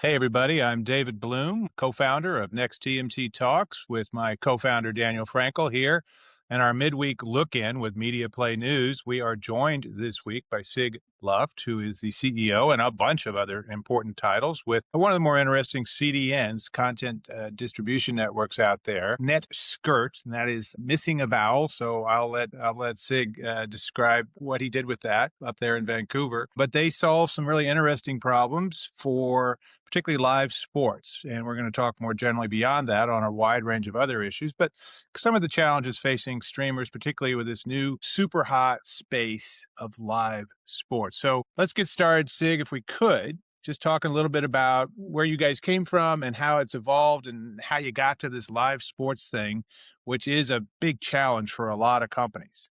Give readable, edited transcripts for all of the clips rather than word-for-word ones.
Hey, everybody. I'm David Bloom, co founder of Next TMT Talks, with my co founder Daniel Frankel here. And our midweek look in with Media Play News. We are joined this week by Sig Luft, who is the CEO and a bunch of other important titles with one of the more interesting CDNs, content distribution networks out there, NetSkrt, and that is missing a vowel. So I'll let Sig describe what he did with that up there in Vancouver. But they solve some really interesting problems for particularly live sports. And we're going to talk more generally beyond that on a wide range of other issues. But some of the challenges facing streamers, particularly with this new super hot space of live sports. So let's get started, Sig, if we could. Just talking a little bit about where you guys came from and how it's evolved and how you got to this live sports thing, which is a big challenge for a lot of companies.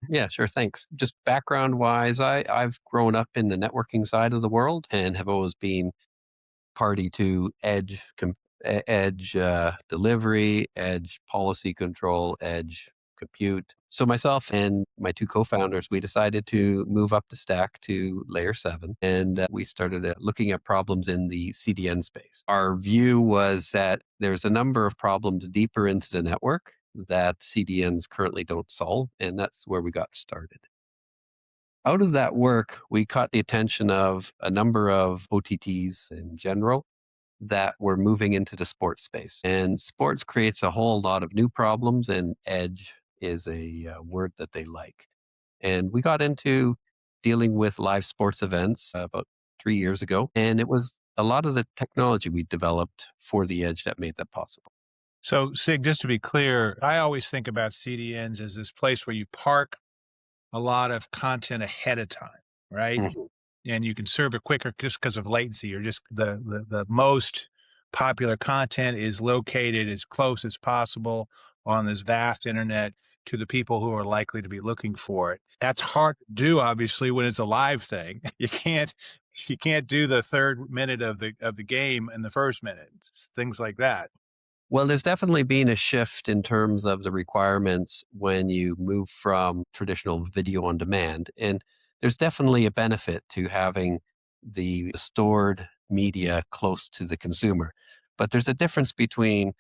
Yeah, sure. Thanks. Just background wise, I've grown up in the networking side of the world and have always been party to edge delivery, edge policy control, edge compute. So myself and my two co-founders, we decided to move up the stack to layer 7, and we started looking at problems in the CDN space. Our view was that there's a number of problems deeper into the network that CDNs currently don't solve, and that's where we got started. Out of that work, we caught the attention of a number of OTTs in general that were moving into the sports space. And sports creates a whole lot of new problems, and edge is a word that they like. And we got into dealing with live sports events about 3 years ago, and it was a lot of the technology we developed for the edge that made that possible. So, Sig, just to be clear, I always think about CDNs as this place where you park a lot of content ahead of time, right? Mhm. And you can serve it quicker just because of latency, or just the most popular content is located as close as possible on this vast internet to the people who are likely to be looking for it. That's hard to do, obviously, when it's a live thing. You can't do the third minute of the game in the first minute, things like that. Well, there's definitely been a shift in terms of the requirements when you move from traditional video on demand. And there's definitely a benefit to having the stored media close to the consumer. But there's a difference between,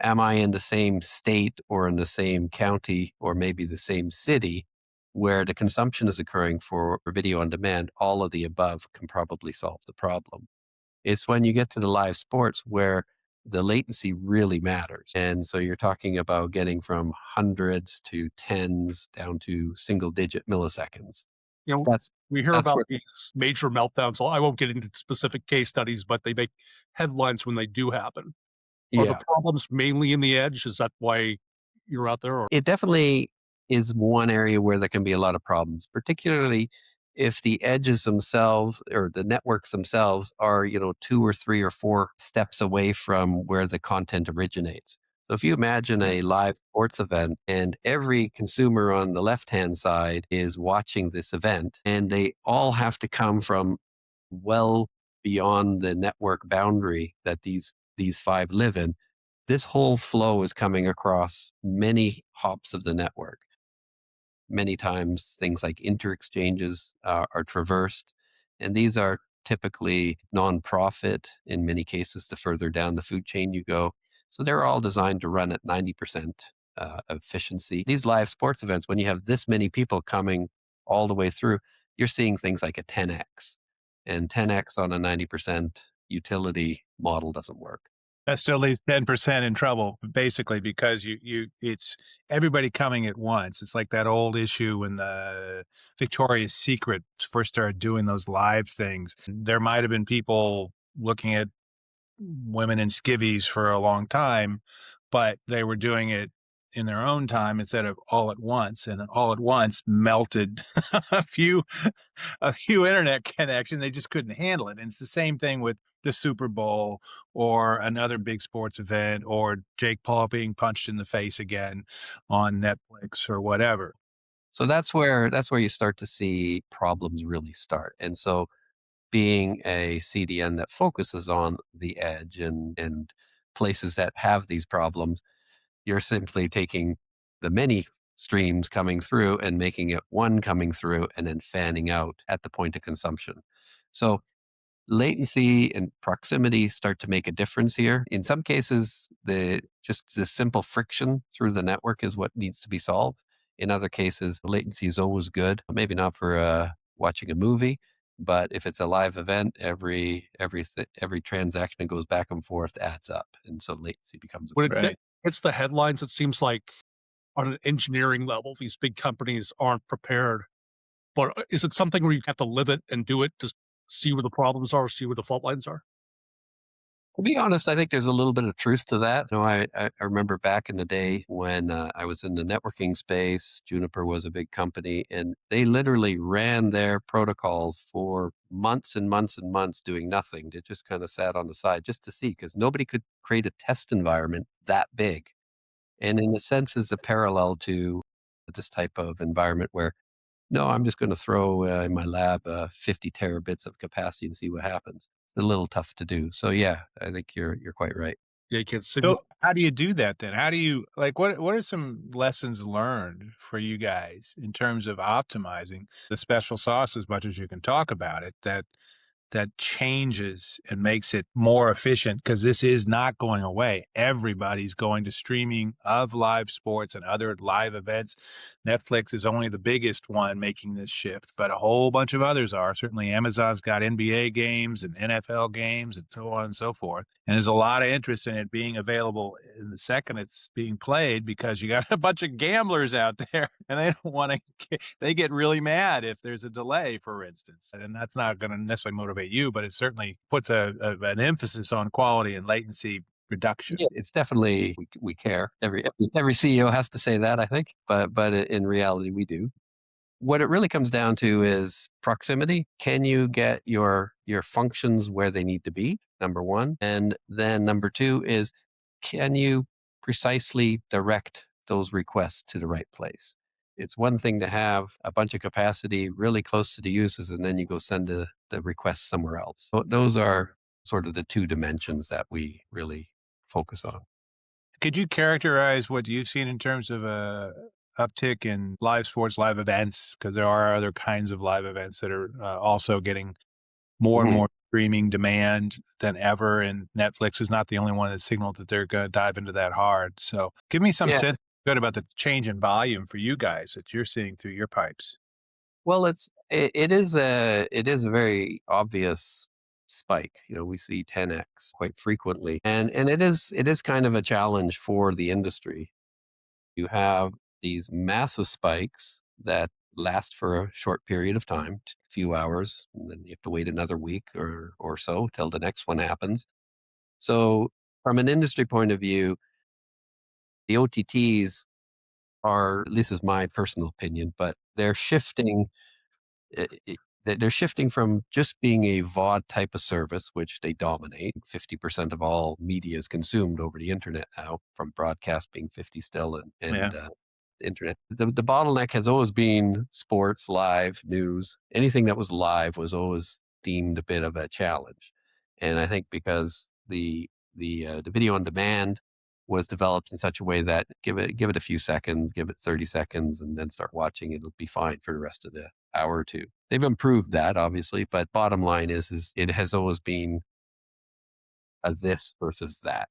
am I in the same state or in the same county or maybe the same city where the consumption is occurring for video on demand? All of the above can probably solve the problem. It's when you get to the live sports where the latency really matters. And so you're talking about getting from hundreds to tens down to single digit milliseconds. You know, That's we hear that's about where these major meltdowns. So I won't get into specific case studies, but they make headlines when they do happen. Are the yeah. problems mainly in the edge? Is that why you're out there? Or It definitely is one area where there can be a lot of problems, particularly if the edges themselves or the networks themselves are, 2 or 3 or 4 steps away from where the content originates. So if you imagine a live sports event and every consumer on the left-hand side is watching this event and they all have to come from well beyond the network boundary that these five live in, this whole flow is coming across many hops of the network. Many times, things like inter-exchanges are traversed, and these are typically nonprofit in many cases the further down the food chain you go. So they're all designed to run at 90% efficiency. These live sports events, when you have this many people coming all the way through, you're seeing things like a 10x. And 10x on a 90% utility model doesn't work. That still leaves 10% in trouble, basically, because it's everybody coming at once. It's like that old issue when Victoria's Secret first started doing those live things. There might have been people looking at women in skivvies for a long time, but they were doing it in their own time instead of all at once, and all at once melted a few internet connections. They just couldn't handle it. And it's the same thing with the Super Bowl or another big sports event, or Jake Paul being punched in the face again on Netflix or whatever. So that's where you start to see problems really start. And so being a CDN that focuses on the edge and places that have these problems, you're simply taking the many streams coming through and making it one coming through and then fanning out at the point of consumption. So latency and proximity start to make a difference here. In some cases, just the simple friction through the network is what needs to be solved. In other cases, latency is always good. Maybe not for watching a movie, but if it's a live event, every transaction that goes back and forth adds up, and so latency becomes When Right. it's the headlines, it seems like on an engineering level, these big companies aren't prepared. But is it something where you have to live it and do it to see where the problems are, see where the fault lines are? To be honest, I think there's a little bit of truth to that. I remember back in the day when I was in the networking space, Juniper was a big company, and they literally ran their protocols for months and months and months doing nothing. They just kind of sat on the side just to see, because nobody could create a test environment that big. And in a sense, is a parallel to this type of environment where, no, I'm just going to throw in my lab 50 terabits of capacity and see what happens. It's a little tough to do. So yeah, I think you're quite right. Yeah, you can't simulate. So how do you do that then? How do you like what are some lessons learned for you guys in terms of optimizing the special sauce as much as you can talk about it that changes and makes it more efficient because this is not going away. Everybody's going to streaming of live sports and other live events. Netflix is only the biggest one making this shift, but a whole bunch of others are. Certainly Amazon's got NBA games and NFL games and so on and so forth. And there's a lot of interest in it being available in the second it's being played because you got a bunch of gamblers out there and they don't want to, they get really mad if there's a delay, for instance. And that's not going to necessarily motivate you, but it certainly puts an emphasis on quality and latency reduction. Yeah, it's definitely we care. Every CEO has to say that, I think, but in reality, we do. What it really comes down to is proximity. Can you get your functions where they need to be? Number one. And then number two is, can you precisely direct those requests to the right place? It's one thing to have a bunch of capacity really close to the users, and then you go send the request somewhere else. So those are sort of the two dimensions that we really focus on. Could you characterize what you've seen in terms of a uptick in live sports, live events? Because there are other kinds of live events that are also getting more and Mhm. more streaming demand than ever, and Netflix is not the only one that signaled that they're going to dive into that hard. So, give me some Yeah. sense good about the change in volume for you guys that you're seeing through your pipes. Well, it is a very obvious spike. You know, we see 10x quite frequently, and it is kind of a challenge for the industry. You have these massive spikes that last for a short period of time, a few hours, and then you have to wait another week or so till the next one happens. So, from an industry point of view, the OTTs are, this is my personal opinion, but they're shifting they're shifting from just being a VOD type of service, which they dominate. 50% of all media is consumed over the internet now, from broadcast being 50 still, Yeah. and internet. The bottleneck has always been sports, live, news. Anything that was live was always deemed a bit of a challenge. And I think because the video on demand was developed in such a way that give it a few seconds, give it 30 seconds, and then start watching, it'll be fine for the rest of the hour or two. They've improved that, obviously, but bottom line is it has always been a this versus that.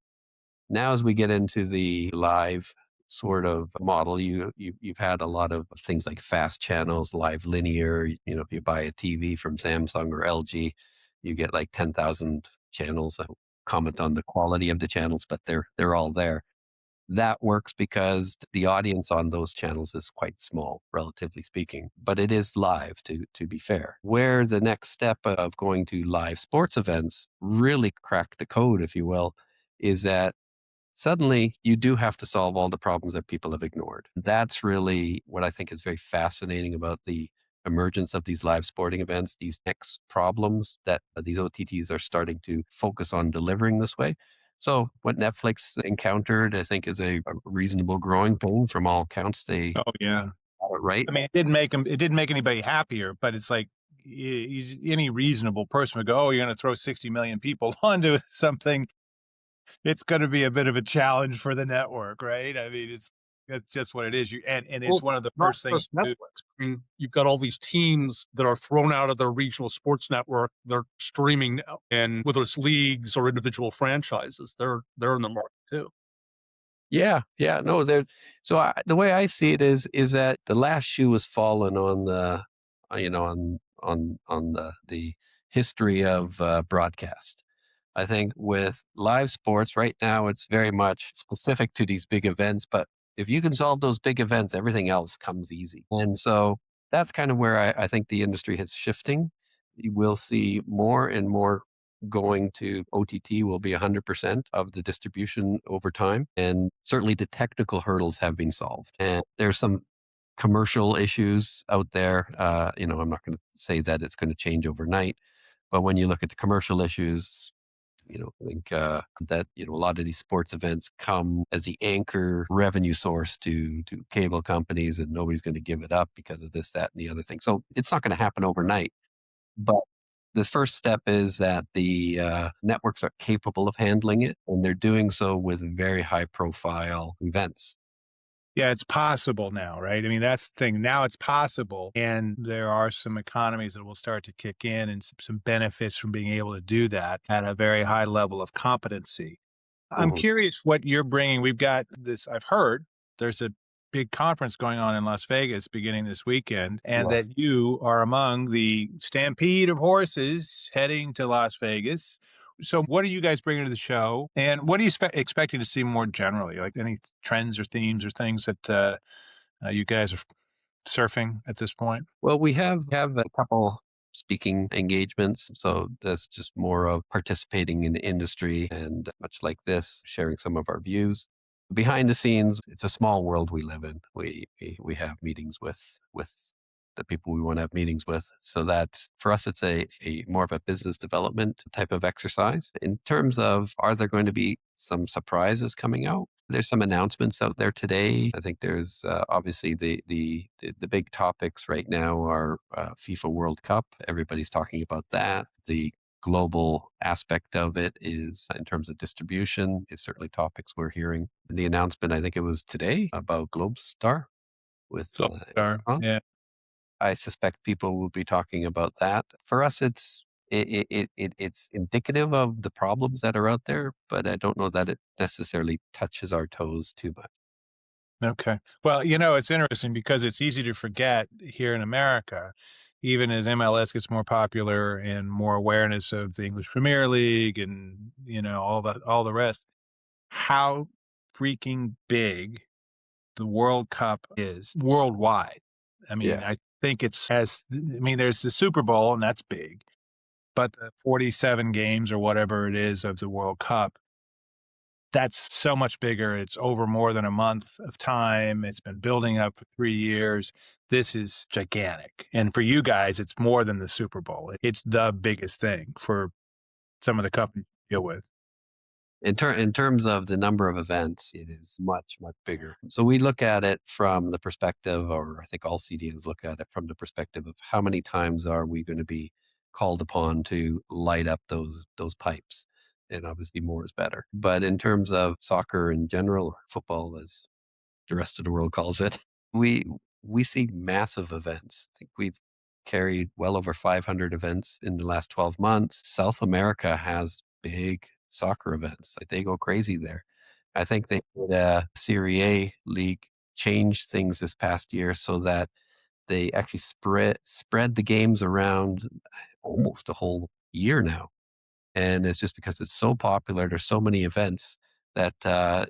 Now, as we get into the live sort of model, you've had a lot of things like fast channels, live linear. You know, if you buy a TV from Samsung or LG, you get like 10,000 channels. I won't comment on the quality of the channels, but they're all there. That works because the audience on those channels is quite small, relatively speaking, but it is live, to be fair. Where the next step of going to live sports events really crack the code, if you will, is that suddenly you do have to solve all the problems that people have ignored. That's really what I think is very fascinating about the emergence of these live sporting events, these next problems that these OTTs are starting to focus on delivering this way. So what Netflix encountered, I think, is a reasonable growing pain from all accounts. They Oh yeah. got it right. I mean, it didn't make anybody happier, but it's like any reasonable person would go, "Oh, you're going to throw 60 million people onto something. It's going to be a bit of a challenge for the network, right?" I mean, That's just what it is. And it's Well, one of the not first things just you do. Netflix. I mean, you've got all these teams that are thrown out of their regional sports network. They're streaming now, and whether it's leagues or individual franchises, they're in the market too. Yeah, yeah, no, there. So the way I see it is that the last shoe has fallen on the, on the history of broadcast. I think with live sports right now, it's very much specific to these big events. But if you can solve those big events, everything else comes easy. And so that's kind of where I think the industry is shifting. You will see more and more going to OTT will be 100% of the distribution over time. And certainly the technical hurdles have been solved. And there's some commercial issues out there. I'm not going to say that it's going to change overnight, but when you look at the commercial issues, I think that a lot of these sports events come as the anchor revenue source to cable companies, and nobody's going to give it up because of this, that, and the other thing. So it's not going to happen overnight. But the first step is that the networks are capable of handling it, and they're doing so with very high profile events. Yeah, it's possible now, right? I mean, that's the thing. Now it's possible. And there are some economies that will start to kick in and some benefits from being able to do that at a very high level of competency. I'm Mhm. curious what you're bringing. We've got this, I've heard there's a big conference going on in Las Vegas beginning this weekend, and that Yes. you are among the stampede of horses heading to Las Vegas. So, what are you guys bringing to the show, and what are you expecting to see more generally? Like any trends or themes or things that you guys are surfing at this point? Well, we have a couple speaking engagements, so that's just more of participating in the industry and much like this, sharing some of our views. Behind the scenes, it's a small world we live in. We have meetings with the people we want to have meetings with. So that's for us, it's a more of a business development type of exercise. In terms of are there going to be some surprises coming out? There's some announcements out there today. I think there's obviously the big topics right now are FIFA World Cup. Everybody's talking about that. The global aspect of it is in terms of distribution is certainly topics we're hearing. The announcement, I think it was today, about Globestar with So, Amazon. yeah. I suspect people will be talking about that. For us, it's indicative of the problems that are out there, but I don't know that it necessarily touches our toes too much. Okay. Well, it's interesting because it's easy to forget here in America, even as MLS gets more popular and more awareness of the English Premier League and, all the rest, how freaking big the World Cup is worldwide. I mean, Yeah. I think there's the Super Bowl and that's big, but the 47 games or whatever it is of the World Cup, that's so much bigger. It's over more than a month of time. It's been building up for 3 years. This is gigantic. And for you guys, it's more than the Super Bowl. It's the biggest thing for some of the companies you deal with. In terms of the number of events, it is much, much bigger. So we look at it from the perspective, or I think all CDNs look at it from the perspective of how many times are we going to be called upon to light up those pipes. And obviously more is better. But in terms of soccer in general, or football as the rest of the world calls it, we we see massive events. I think we've carried well over 500 events in the last 12 months. South America has big soccer events. Like they go crazy there. I think they did a Serie A league change things this past year so that they actually spread the games around almost a whole year now. And it's just because it's so popular. There's so many events that I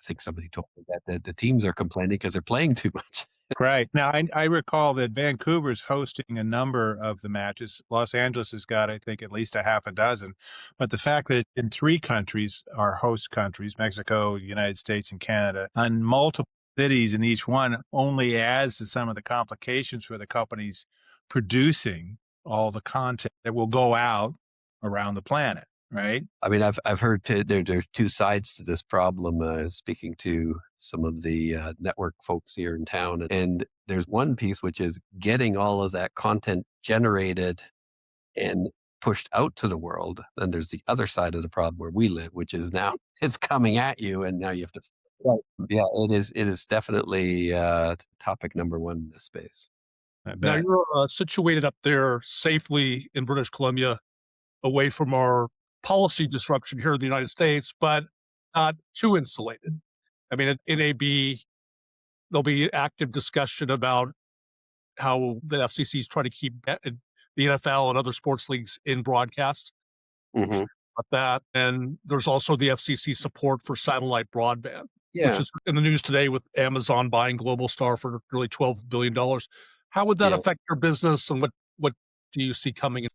think somebody told me that the teams are complaining because they're playing too much. Right. Now, I recall that Vancouver's hosting a number of the matches. Los Angeles has got, I think, at least a half a dozen. But the fact that in three countries are host countries, Mexico, United States, and Canada, and multiple cities in each one only adds to some of the complications for the companies producing all the content that will go out around the planet, right? I mean, I've heard there's two sides to this problem. Speaking to some of the network folks here in town, and there's one piece which is getting all of that content generated and pushed out to the world. Then there's the other side of the problem where we live, which is now it's coming at you, and now you have to. Right. Yeah, it is definitely topic number one in this space. I Now bet. you're situated up there safely in British Columbia, away from our policy disruption here in the United States, but not too insulated. I mean, it may be there'll be active discussion about how the FCC is trying to keep the NFL and other sports leagues in broadcast. Hmm. About that, and there's also the FCC support for satellite broadband, which Yeah, is in the news today with Amazon buying Globalstar for nearly $12 billion. How would that yeah. affect your business, and what do you see coming?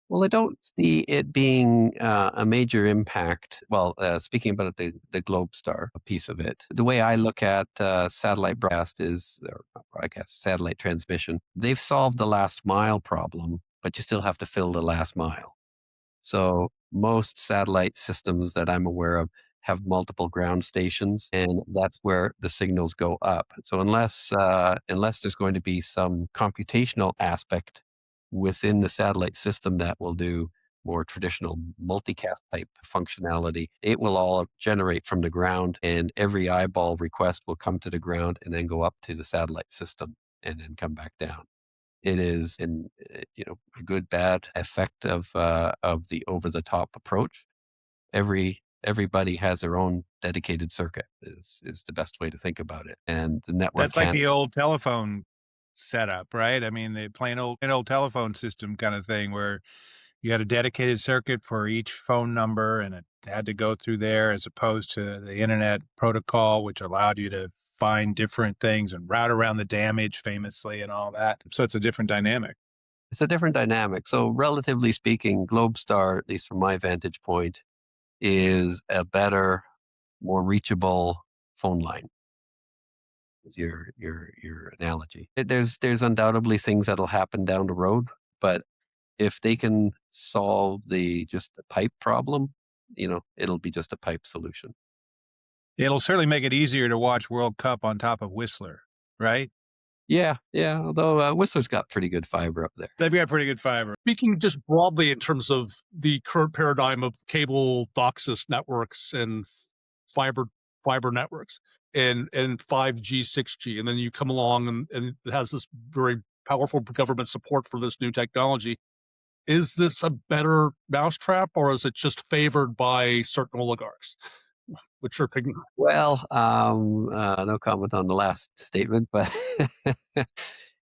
Well, I don't see it being a major impact. Well, speaking about the Globestar piece of it, the way I look at satellite broadcast is, or not broadcast, satellite transmission. They've solved the last mile problem, but you still have to fill the last mile. So most satellite systems that I'm aware of have multiple ground stations, and that's where the signals go up. So unless there's going to be some computational aspect within the satellite system that will do more traditional multicast type functionality, it will all generate from the ground, and every eyeball request will come to the ground and then go up to the satellite system and then come back down. It is in a good bad effect of the over the top approach. Everybody has their own dedicated circuit is the best way to think about it, and the network That's like can't. the old telephone setup, right? I mean, the plain old telephone system kind of thing where you had a dedicated circuit for each phone number and it had to go through there as opposed to the internet protocol, which allowed you to find different things and route around the damage famously and all that. So it's a different dynamic. It's a different dynamic. So relatively speaking, Globestar, at least from my vantage point, is a better, more reachable phone line. Is your analogy. There's undoubtedly things that'll happen down the road, but if they can solve just the pipe problem, it'll be just a pipe solution. It'll certainly make it easier to watch World Cup on top of Whistler, right? Yeah, yeah. Although Whistler's got pretty good fiber up there. They've got pretty good fiber. Speaking just broadly in terms of the current paradigm of cable DOCSIS networks and fiber fiber networks and 5G, 6G, and then you come along and it has this very powerful government support for this new technology. Is this a better mousetrap, or is it just favored by certain oligarchs? What's your opinion? Well, no comment on the last statement, but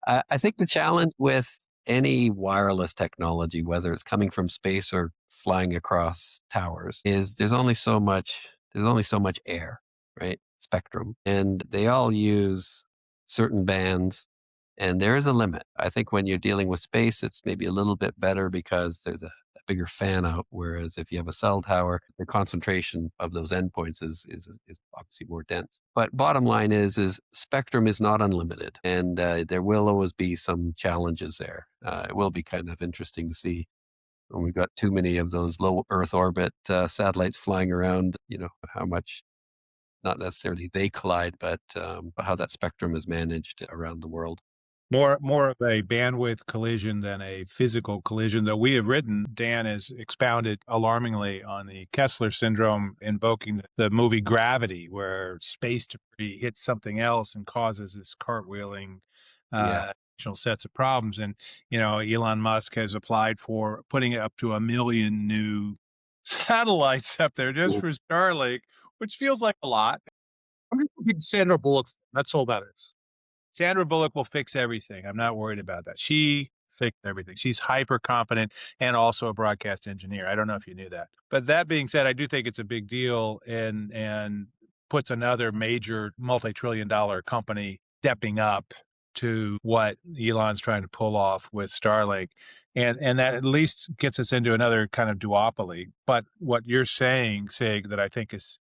I think the challenge with any wireless technology, whether it's coming from space or flying across towers, is there's only so much air, right? Spectrum, and they all use certain bands, and there is a limit. I think when you're dealing with space, it's maybe a little bit better because there's a bigger fan out. Whereas if you have a cell tower, the concentration of those endpoints is obviously more dense. But bottom line is spectrum is not unlimited, and there will always be some challenges there. It will be kind of interesting to see when we've got too many of those low Earth orbit satellites flying around. How much not necessarily they collide, but how that spectrum is managed around the world. More of a bandwidth collision than a physical collision, though we have written, Dan has expounded alarmingly on the Kessler syndrome, invoking the movie Gravity, where space debris hits something else and causes this cartwheeling Yeah. additional sets of problems. And, Elon Musk has applied for putting up to 1 million new satellites up there just for Starlink, which feels like a lot. I'm just a big Sandra Bullock fan. That's all that is. Sandra Bullock will fix everything. I'm not worried about that. She fixed everything. She's hyper competent and also a broadcast engineer. I don't know if you knew that. But that being said, I do think it's a big deal and puts another major multi-trillion dollar company stepping up to what Elon's trying to pull off with Starlink. And that at least gets us into another kind of duopoly. But what you're saying, Sig, that I think is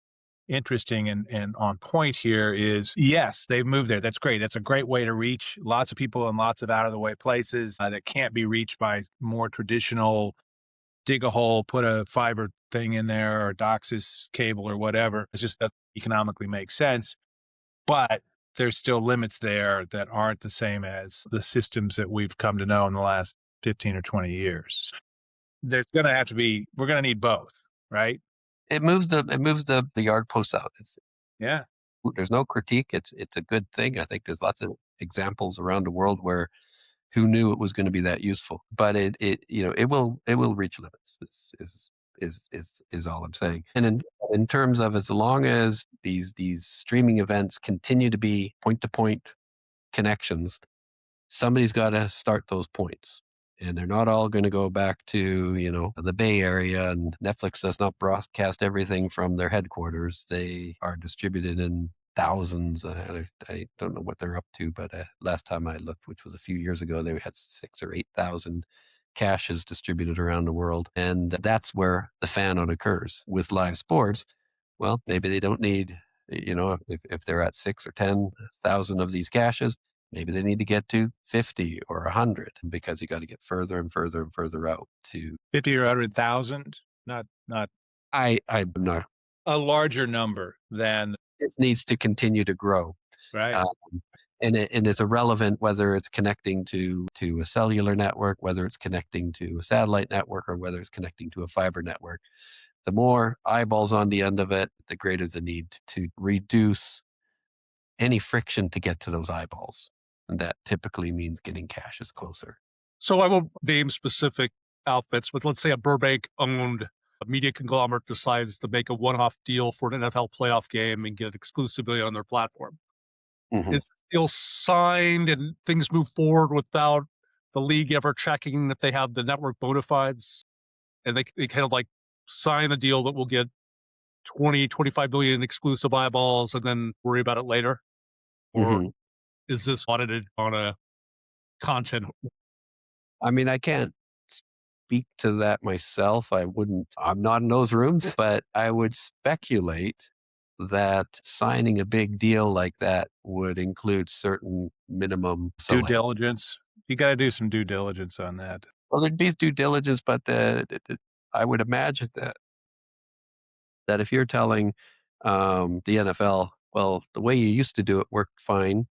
interesting and on point here is yes, they've moved there. That's great. That's a great way to reach lots of people in lots of out of the way places that can't be reached by more traditional dig a hole, put a fiber thing in there or DOCSIS cable or whatever. It's just doesn't economically make sense. But there's still limits there that aren't the same as the systems that we've come to know in the last 15 or 20 years. There's going to have to be, we're going to need both, right? It moves the yard posts out. Yeah. There's no critique. It's a good thing. I think there's lots of examples around the world where who knew it was going to be that useful, but it will reach limits. Is all I'm saying. And in terms of, as long as these streaming events continue to be point to point connections, somebody's got to start those points. And they're not all going to go back to, the Bay Area, and Netflix does not broadcast everything from their headquarters. They are distributed in thousands. I don't know what they're up to, but last time I looked, which was a few years ago, they had 6 or 8,000 caches distributed around the world. And that's where the fan out occurs. With live sports, well, maybe they don't need, if they're at 6 or 10,000 of these caches, maybe they need to get to 50 or 100, because you got to get further and further and further out to 50 or 100,000, not I'm not. a larger number than, It needs to continue to grow. right. Um, and it's irrelevant whether it's connecting to a cellular network, whether it's connecting to a satellite network, or whether it's connecting to a fiber network. The more eyeballs on the end of it, the greater the need to reduce any friction to get to those eyeballs. And that typically means getting caches closer. So I won't name specific outfits, but let's say a Burbank-owned media conglomerate decides to make a one-off deal for an NFL playoff game and get it exclusively on their platform. Mhm. Is the deal signed and things move forward without the league ever checking if they have the network bona fides? And they kind of like sign a deal that will get 20, 25 million exclusive eyeballs and then worry about it later? Or Mhm. is this audited on a content? I mean, I can't speak to that myself. I'm not in those rooms, but I would speculate that signing a big deal like that would include certain minimum Due select. diligence. You got to do some due diligence on that. Well, there'd be due diligence, but I would imagine that if you're telling the NFL, well, the way you used to do it worked fine,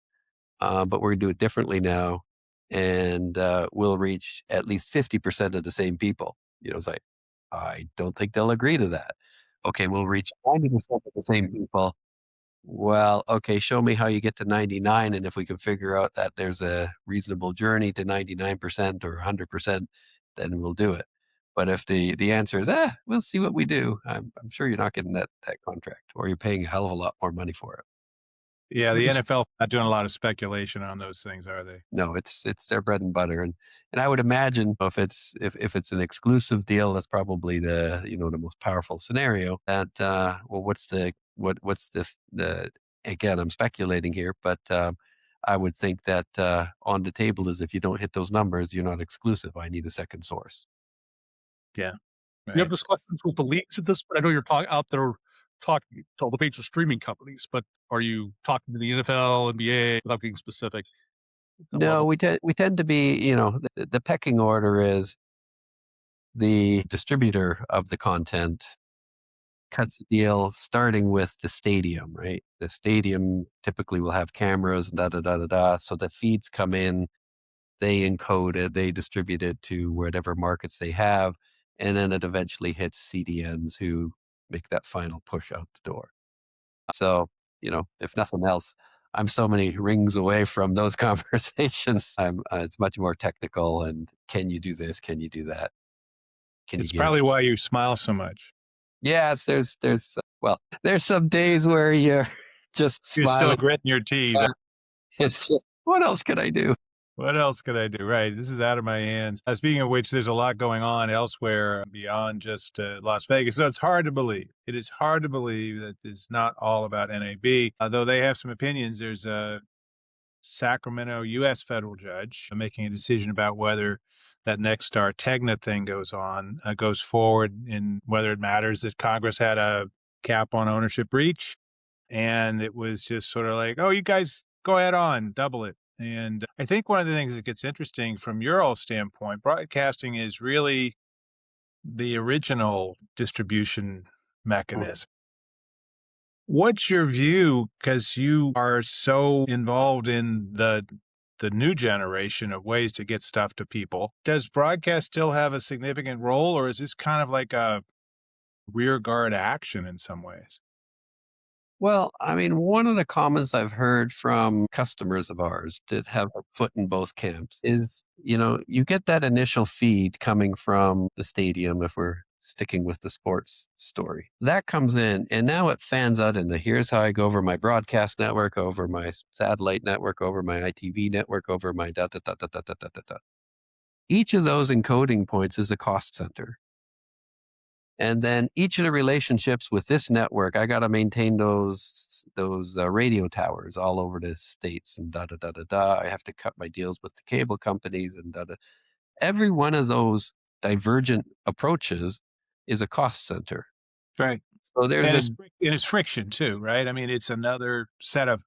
but we're going to do it differently now, and we'll reach at least 50% of the same people. It's like, I don't think they'll agree to that. Okay, we'll reach 90% of the same people. Well, okay, show me how you get to 99, and if we can figure out that there's a reasonable journey to 99% or 100%, then we'll do it. But if the answer is, we'll see what we do, I'm sure you're not getting that contract, or you're paying a hell of a lot more money for it. Yeah, the NFL not doing a lot of speculation on those things, are they? No, it's their bread and butter, and I would imagine if it's an exclusive deal, that's probably the most powerful scenario. That well, what's the again, I'm speculating here, but I would think that on the table is, if you don't hit those numbers, you're not exclusive. I need a second source. Yeah, You have right. discussions with the leagues at this point? I know you're out there talking to all the major streaming companies, but are you talking to the NFL, NBA, without getting specific at that No, level? we tend to be, the pecking order is the distributor of the content cuts the deal starting with the stadium, right? The stadium typically will have cameras and da da da da da. So the feeds come in, they encode it, they distribute it to whatever markets they have, and then it eventually hits CDNs, who make that final push out the door. So, if nothing else, I'm so many rings away from those conversations. It's much more technical, and can you do this? Can you do that? Can you It's get it? probably why you smile so much. Yes, there's some days where you're just You're still smiling. gritting your teeth. It's just, what else can I do? What else could I do? Right. This is out of my hands. Speaking of which, there's a lot going on elsewhere beyond just Las Vegas. So it's hard to believe. It is hard to believe that it's not all about NAB. Though they have some opinions. There's a Sacramento U.S. federal judge making a decision about whether that NextStart Tegna thing goes forward, and whether it matters that Congress had a cap on ownership breach. And it was just sort of like, oh, you guys go ahead on, double it. And I think one of the things that gets interesting from your all standpoint, broadcasting is really the original distribution Mhm. mechanism. What's your view? Because you are so involved in the new generation of ways to get stuff to people. Does broadcast still have a significant role, or is this kind of like a rear guard action in some ways? Well, I mean, one of the comments I've heard from customers of ours that have a foot in both camps is, you get that initial feed coming from the stadium, if we're sticking with the sports story. That comes in, and now it fans out into here's how I go over my broadcast network, over my satellite network, over my ITV network, over my da da da da da da da da. Da. Each of those encoding points is a cost center. And then each of the relationships with this network, I got to maintain those radio towers all over the states and da da da da da. I have to cut my deals with the cable companies and da da. Every one of those divergent approaches is a cost center. Right. So there's And it's friction too, right? I mean, it's another set of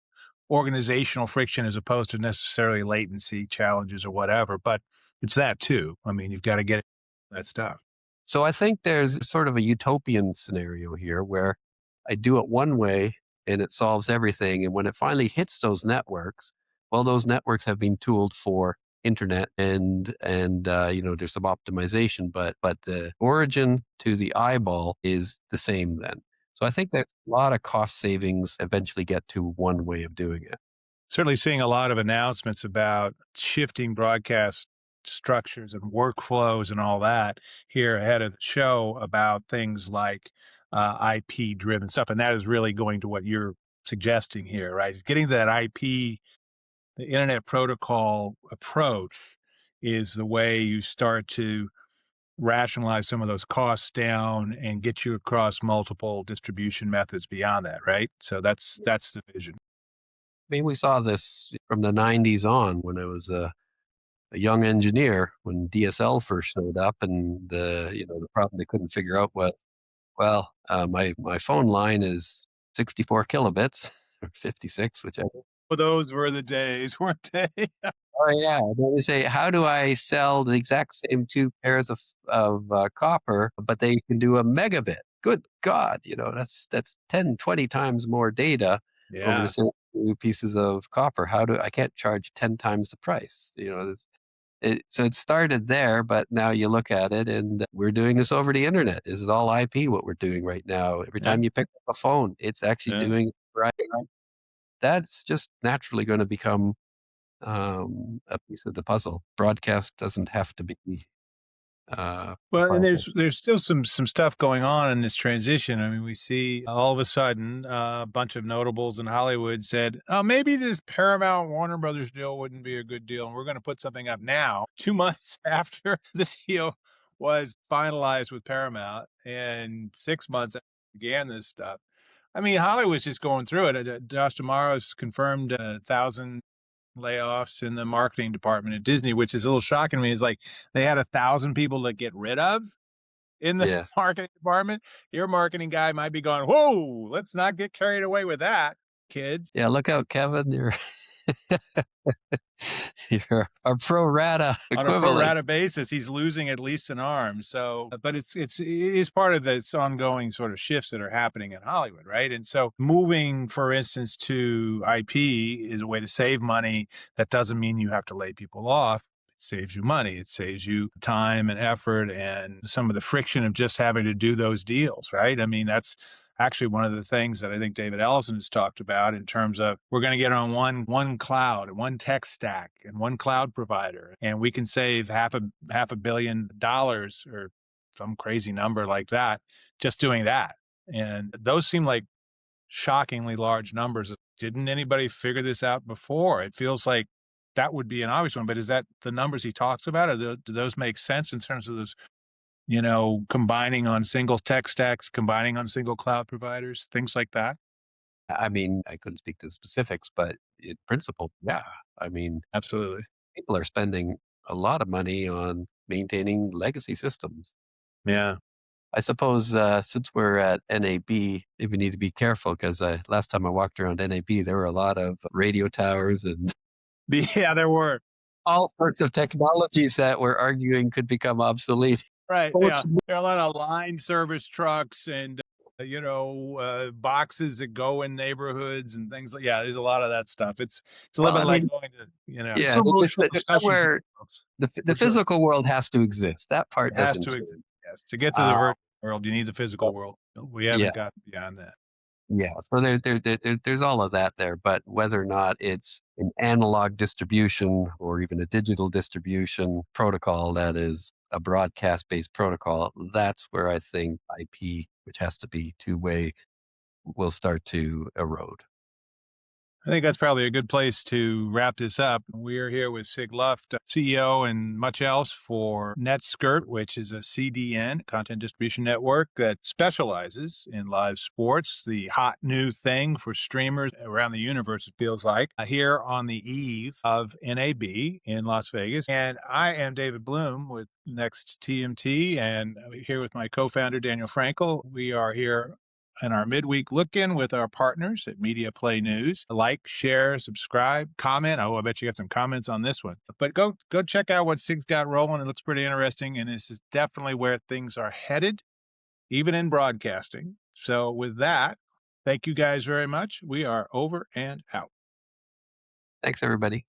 organizational friction as opposed to necessarily latency challenges or whatever, but it's that too. I mean, you've got to get that stuff. So I think there's sort of a utopian scenario here where I do it one way and it solves everything. And when it finally hits those networks, well, those networks have been tooled for internet and there's some optimization, but the origin to the eyeball is the same then. So I think that a lot of cost savings eventually get to one way of doing it. Certainly seeing a lot of announcements about shifting broadcast structures and workflows and all that here ahead of the show about things like IP driven stuff. And that is really going to what you're suggesting here, right? Getting that IP, the Internet Protocol approach is the way you start to rationalize some of those costs down and get you across multiple distribution methods beyond that, right? So that's the vision. I mean, we saw this from the 90s on when I was a young engineer when DSL first showed up, and the problem they couldn't figure out was, well, my phone line is 64 kilobits or 56, whichever. Well, those were the days, weren't they? Oh yeah, and then they say, how do I sell the exact same two pairs of copper, but they can do a megabit? Good God, that's 10, 20 times more data over the Yeah. same two pieces of copper. I can't charge 10 times the price? So it started there, but now you look at it and we're doing this over the internet. This is all IP what we're doing right now. Every Yeah. time you pick up a phone, it's actually Yeah. doing right. That's just naturally going to become a piece of the puzzle. Broadcast doesn't have to be. Well, and Private. there's still some stuff going on in this transition. I mean, we see all of a sudden a bunch of notables in Hollywood said, "Oh, maybe this Paramount Warner Brothers deal wouldn't be a good deal, and we're going to put something up now." 2 months after the deal was finalized with Paramount, and 6 months after we began this stuff. I mean, Hollywood's just going through it. Josh D'Amaro's confirmed 1,000 layoffs in the marketing department at Disney, which is a little shocking to me. Is like they had 1,000 people to get rid of in the Yeah. marketing department. Your marketing guy might be going, "Whoa, let's not get carried away with that, kids." Yeah. Look out, Kevin. You're a pro rata On a pro equivalent. rata basis, he's losing at least an arm. So, but it is part of this ongoing sort of shifts that are happening in Hollywood, right? And so, moving, for instance, to IP is a way to save money. That doesn't mean you have to lay people off. It saves you money. It saves you time and effort and some of the friction of just having to do those deals, right? I mean, that's actually one of the things that I think David Ellison has talked about in terms of we're going to get on one cloud and one tech stack and one cloud provider, and we can save $500 million or some crazy number like that just doing that. And those seem like shockingly large numbers. Didn't anybody figure this out before? It feels like that would be an obvious one, but is that the numbers he talks about, or do those make sense in terms of this, combining on single tech stacks, combining on single cloud providers, things like that? I mean, I couldn't speak to the specifics, but in principle, yeah. I mean, Absolutely. people are spending a lot of money on maintaining legacy systems. Yeah. I suppose since we're at NAB, maybe we need to be careful because last time I walked around NAB, there were a lot of radio towers and Yeah, there were. all sorts of technologies that we're arguing could become obsolete. Right. Yeah. Fortunately, There are a lot of line service trucks and, boxes that go in neighborhoods and things like, yeah, there's a lot of that stuff. It's a little well, bit I like mean, going to, It's yeah, an emotional there's discussion for somewhere folks, the for sure. physical world has to exist. That part it has doesn't to change. exist. Yes. To get to the Uh, virtual world, you need the physical world. We yeah, haven't gotten beyond that. Yeah, so there's all of that there, but whether or not it's an analog distribution or even a digital distribution protocol that is a broadcast-based protocol, that's where I think IP, which has to be two-way, will start to erode. I think that's probably a good place to wrap this up. We are here with Sig Luft, CEO and much else for NetSkrt, which is a CDN, content distribution network that specializes in live sports, the hot new thing for streamers around the universe, it feels like, here on the eve of NAB in Las Vegas. And I am David Bloom with Next TMT, and here with my co-founder, Daniel Frankel. We are here and our midweek look-in with our partners at Media Play News. Like, share, subscribe, comment. Oh, I bet you got some comments on this one. But go check out what Sig's got rolling. It looks pretty interesting, and this is definitely where things are headed, even in broadcasting. So with that, thank you guys very much. We are over and out. Thanks, everybody.